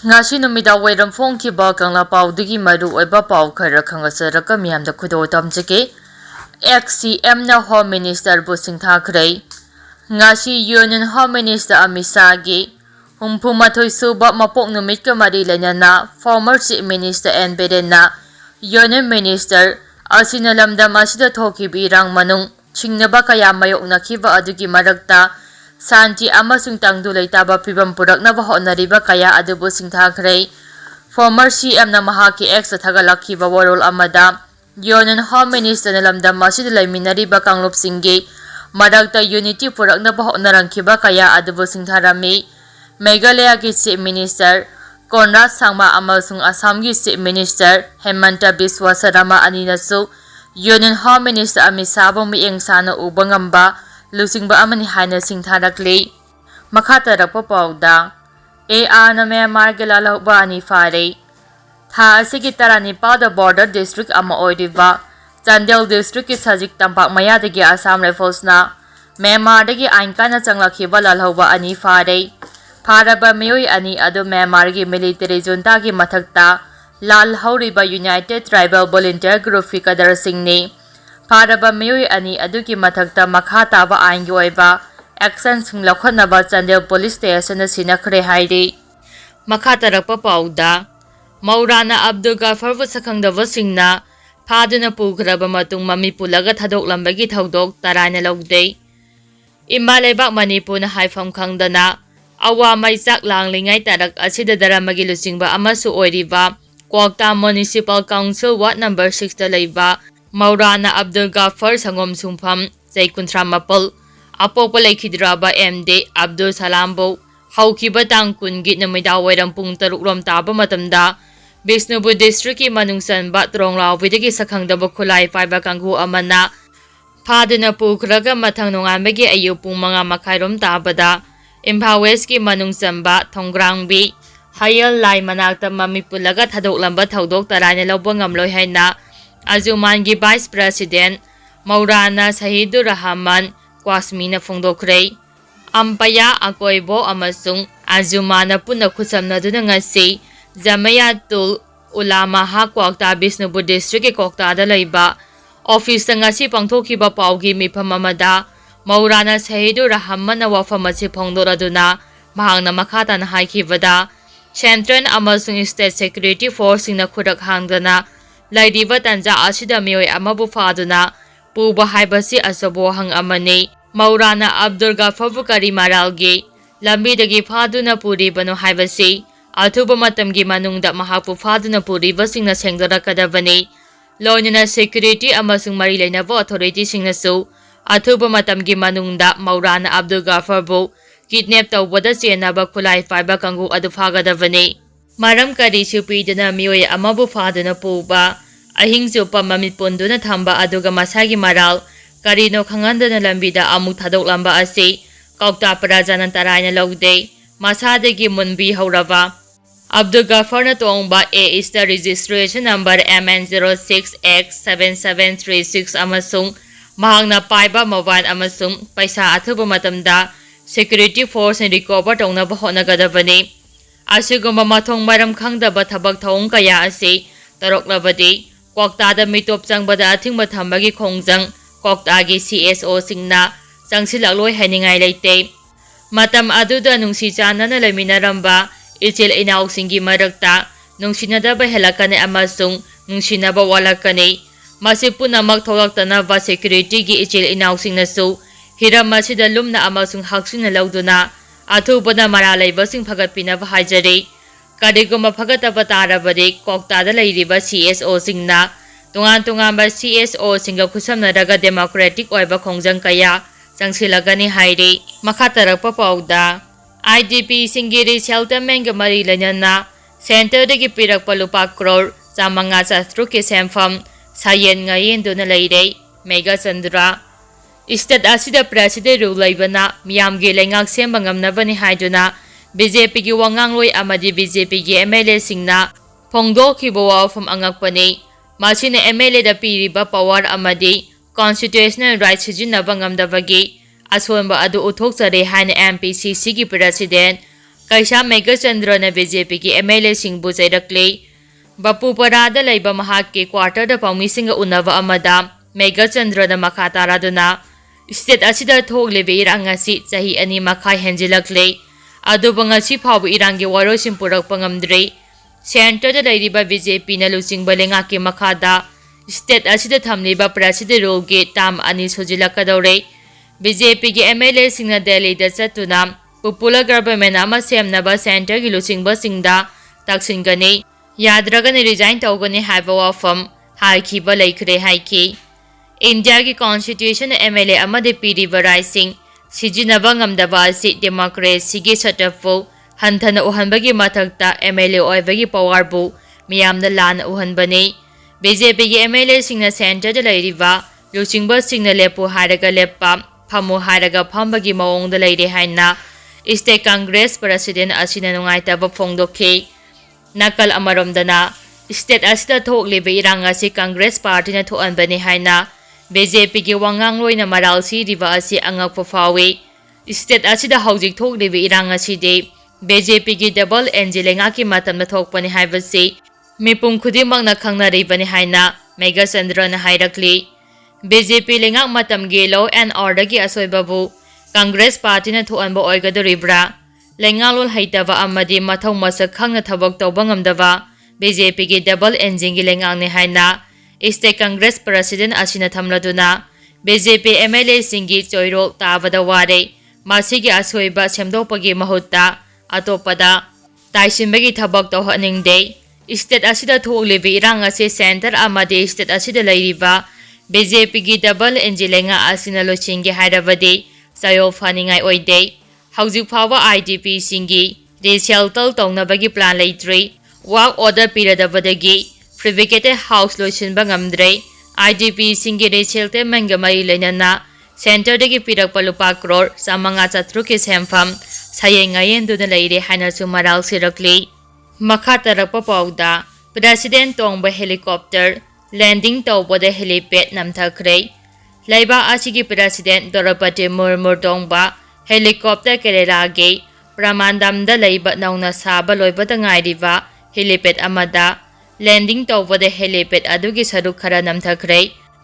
Ngasi numida wairam phongkiba kangla paudagi maru oiba pau khara khangasaraka miyamda khudo tamjake XCM na Home Minister bu singthakhre ngasi Union Home Minister Amisagi humpumathoi suba mapok numit ka mari lenana former Chief Minister N Beden na Union Minister asina lamdam asida thoki birang manung chingnaba kaya mayok nakhiba adugi marakta Santi amasung tangdu leitaba pibam puraknaba honariba kaya adubu singthakhre former CM na mahaki ex thagalakhiba warol amada Union Home Minister na lamdam masida laiminariba kanglup singge marakta unity puraknaba honarangkhiba kaya adubu singtharami Meghalaya ki Chief Minister Konrad Sangma amasung Assam ki Chief Minister Hemanta Biswa Sarama aninasu Union Home Minister Amisabong mieng sana ubangamba Lusingba amani haina singtharakle makhatarappa pauda AR na Myanmar ge Lalhoulup ani fare tha asigi tarani pada border district ama oiriba Chandel district ki sajik tampak maya dagi Asaam Riffles na Myanmar dagi ainkana changlakhiba Lalhoulup ani fare Pharaba miyoi ani adu Myanmar gi military junta gi mathakta Lalhoulup United Tribal Volunteer Group fi kadar singni Pharaba miyoi ani adugi mathakta makha taba aingi oiba action sing lakhonaba Chandel Police Station sinakhre hairi makha tarakpa pauda Maurana Abdul Ghaffar bu sakhangdaba singna phaduna pugraba matung mami pulaga thadok lambagi thodok tarana logde Imbalebak Manipur na haifam khangdana awa mai chak langlingai tarak asida daramagi lusingba amasu oiriba Kwakta Municipal Council Ward number 6 da leiba Maurana Abdul Ghaffar Sangom Sumpham Jaikunthra Mapal Apopa Laikhidraba MD Abdul Salambo Haukiba Tang Kungi Namida Wairam Pung Taruk Rom Taba Matamda Bishnupur District ki Manungsan Ba Tronglao Vidagi Sakhangdaba Khulai Paiba Kanghu Amana Phaduna Pukraga Mathang Nongamagi Ayu Pung Manga Makhairom Tabada Imphal West ki Manungsan Ba Thongrangbi Hayal Lai Manakta Mamipulaga Thadok Lamba Thodok Tarana Lawba Ngamloi Haina Azuman gi Vice President Maurana Sahidur Rahman Kwasmina Fongdokre Ampaya Akoibo amasung Azumana puna khusamnaduna ngasi Jamayatul Ulama ha Kwakta Bishnupur District ki Kokta da leiba Office ngasi pangthokiba paugi mifam amada Maurana Sahidur Rahman na wafam asi phongdoraduna mahangna makhata na haikibada Central amasung State Security Force na khurak hangdana Lairiba tanja asida miyoi amabu faduna puba haibasi asabo hang amani Maurana Abdul Ghaffar bu kari maralgi lambidagi faduna puribano haibasi athuba matamgi manungda mahapu faduna puriba singna sengdorakadabani loinana security amasung mari leinaba authority singnasu athuba matamgi manungda Maurana Abdul Ghaffar bu kidnap tawbada chenaba khulai faiba kangu adu fagadabani Maram kari supidana miyoi amabu faduna puba ahing supa mamit punduna thamba aduga masagi maral karino khangandana lambida amuk thadok lamba asi Kokta Prajanan tarayna logde masadagi munbi hauraba Abdul Ghaffar na tongba A is the registration number MN06X7736 amasung mahangna paiba mobile amasung paisa athuba matamda security force ni recover tongnaba honagadabani Asigumba mathong maram khangdaba thabak thong kaya asi taroklabadi Kwakta da mitop changbada athingba thambagi khongjang Kwakta gi CSO singna changsilakloi hainingai leite matam aduda nungsi chanana leminaramba ichil inauk singi marakta nungsinadaba helakane amasung nungsinaba walakane masi punamak tholaktana security gi ichil inauk singnasu hiram masida lumna amasung haksina lauduna Athubana maralaiba sing phagatpinaba haijari Kadiguma phagataba tarabadi Koktada leiriba CSO singna tungan CSO singa khusamnaraga democratic oiba khongjang kaya changsilagani hairi makhatarappa pauda IDP singiri settlement ga mari lanana center dagi pirakpa lupa crore chamanga chastru ke semfam sayen ngayen dona leire Mega Chandra State asida President Rulaibana Miyamgi Lengak Semba Ngamnabani Haiduna BJP gi Wangangloi amadi BJP gi MLA singna Phongdokhiba wafam angakpani Masina MLA da piriba power amadi constitutional right sijinaba ngamdabagi asonba adu uthokjare haina MPCC gi president Kaisa Megachandra na BJP ki MLA singbu jairakle Bapu parada laiba mahakki quarter da pawmisinga unava amada Megachandra na makataraduna state asida thoglebe irang asi chahi ani makhai henjilakle aduba ngasi phabu irangi warosim purakpa ngamdre center da lairiba BJP na luchingba lengaki makhada state asida thamliba president role ge tam ani sojilakadore BJP ki MLA singna Delhi da chatuna popular government ama semnaba center gi luchingba singda taksingani yadragani resign tawgani haiba wafam haikhiba laikhre haiki India ki constitution MLA amade piriba rising sijinaba ngamdaba asi democracy gi setup hanthana uhanbagi mathakta MLA oibagi power bu miyamna lan uhanbani BJP gi MLA singna center da lairiba luchingba singna lepu haraga leppa phamu haraga phambagi mawongda laire haina State Congress President asina nungaitaba phongdokhe nakal amaromdana state asida thoklebe irang asi Congress party na thoanbani haina BJP ki wangang loina maral si riba asi angakpa fawi state asida haujik thoklebe irang asi de BJP ki double engilenga ki matamna thokpani haibasi mipum khudimang na khangna ribani haina Megachandra na hairakli BJP lengak matam ge law and order gi asoibabu Congress party na thoanba oigadoribra lengalol haitaba amadi mathau masak khangna thabak tawba ngamdaba BJP ki double engine gi lengang ni haina State Congress President asina thamladuna BJP MLA singi choiro tabada ware masigi asoiba semdopagi mahutta atopada taisinbagi thabak tawhaningde state asida thoklebe irang ase center amadi state asida lairiba BJP ki double engine lenga asina lochingi hairabadi sayo faningai oide Haujuk Fawa IDP singi resettle tawnabagi plan leitre work order piradabadagi privated house loisinba ngamdre IDP singi resettle mangamai lenana center dagi pirakpa lupa crore samanga chatru ki sempham sayengayen duna leire haina sumaral sirakli makha tarakpa pawda president tongba helicopter landing tawbada helipad namthakhre laiba asigi president Draupadi Murmu tongba helicopter Kerala ge Pramandamda laiba nauna saba loibada ngairiba helipad amada landing tawbada helipad adugi saruk khara namthakhre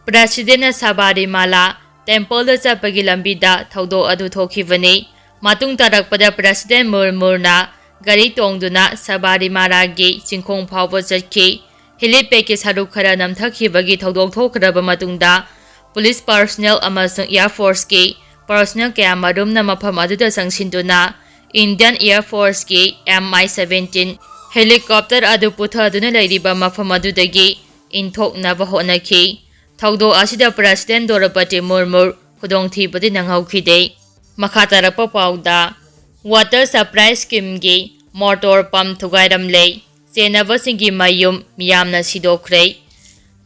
president Sabarimala temple da chapagi lambida thaudo adu thokhibani matung tarakpada president Murmurna gari tongduna Sabarimala ge chingkhong phawba chakhi helipad ke saruk khara namthakibagi thaudok thokraba matungda Police personnel amasung Air Force ki personnel kaya marum na mafam aduda sangsinduna Indian Air Force ki Mi-17 helicopter adu puthaduna lairiba mafam adudagi inthok naba honaki thaudo asida President Draupadi Murmu khudongthibadi nanghaukide makha tarakpa pawda water supply scheme gi motor pump thugairamle chenaba singi mayum miyamna sidokre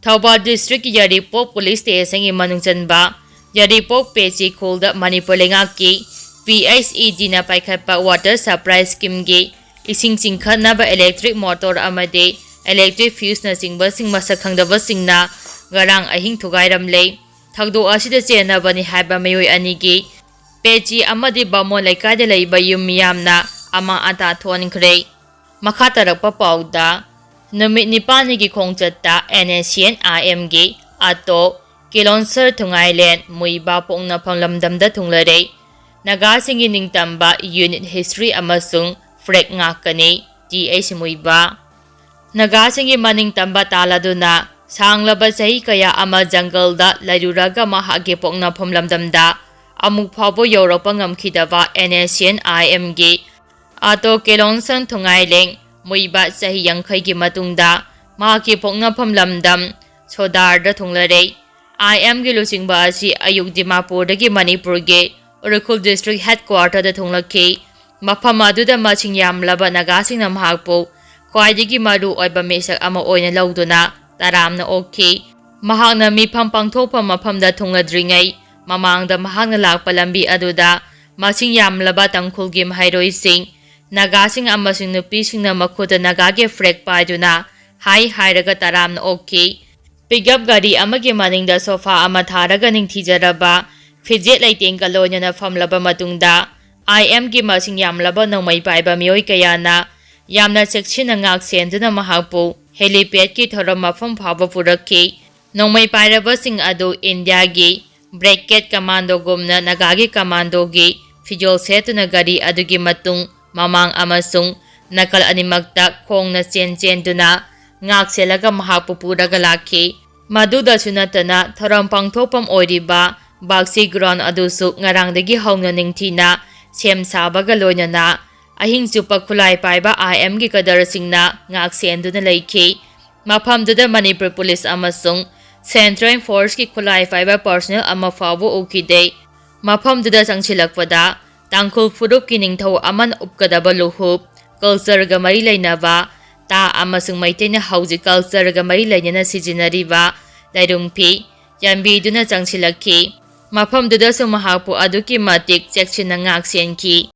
Thaubal District Yaripok Police Station in Manungchanba, Yaripok Pechi Kolda Manipur Lengaki, PSED na paikhatpa water supply scheme gi, ising singkhanaba electric motor amade, electric fuse na singba sing masakhangdaba singna, garang ahing thugairamle, thagdo asida chenaba ni haiba mayoi anigi, Pechi amade bamo laikada laiba yum miyamna, ama ata thoninkre, makha tarakpa pawda, Numit nipani gi khongchatta NSCN-IM gi ato Kilonsar Thungailand muiba pongna phanglamdamda thunglare Naga singi ningtamba unit history amasung frek ngakani TH muiba Naga singi maningtamba taladuna sanglaba sahi kaya ama jungle da lairuraga mahage pongna phanglamdamda amuk phabo yorapa ngamkhidaba NSCN-IM gi ato Kilonsar Thungailand muiba sahi yangkhai ki matungda mahaki phokna phamlamdam Sodar da thunglare IM gi luchingba asi ayuk Dimapur dagi Manipur ge Lalhoulup district headquarter da thunglakhi mafam aduda maching yamlaba nagasing na mahakpo khwaidagi maru oiba mesak ama oina lauduna taramna okhi mahakna mifam pangthokpa mafamda thungladringai mamangda mahakna lakpa lambi aduda maching yamlaba tangkhulgi mahairoising Nagasing amasing nupising na makhuda nagage frek paiduna hai hairaga taramna okhi Pickup gari amagi maningda sofa ama tharaga ningthijaraba Fidget Lighting Kalonyana Famlaba Matungda IM gi masing yamlaba nongmai paiba mioi kayana Yamna section ngak senduna mahapu helipad ki thoram mafam phaba purakki Nongmai pairaba sing adu India gi Bracket Commando gumna Nagagi Commando gi Fijol setuna gari adugi matung mamang amasung nakal animagta khong na chen duna ngak selaga mahapu puraga lakhi Maduda sunatana thoram pangthopam oiriba Bagsi ground adusu ngarangdagi hauna ningthina sem sabaga loinana ahing chupa khulai paiba IM gi kadar singna ngak senduna leikhi mafamduda Manipur police amasung Central Force ki khulai paiba personnel ama fabu ukide mafamduda sangchilakpada tangkhul furup ki ningthau aman upkadaba luhup culture ga mari leinaba ta amasung maitena hauji culture ga mari leinana sijinariba lairungpi yambiduna changchilakhi Mafamduda su mahapu aduki matik section na ngak senki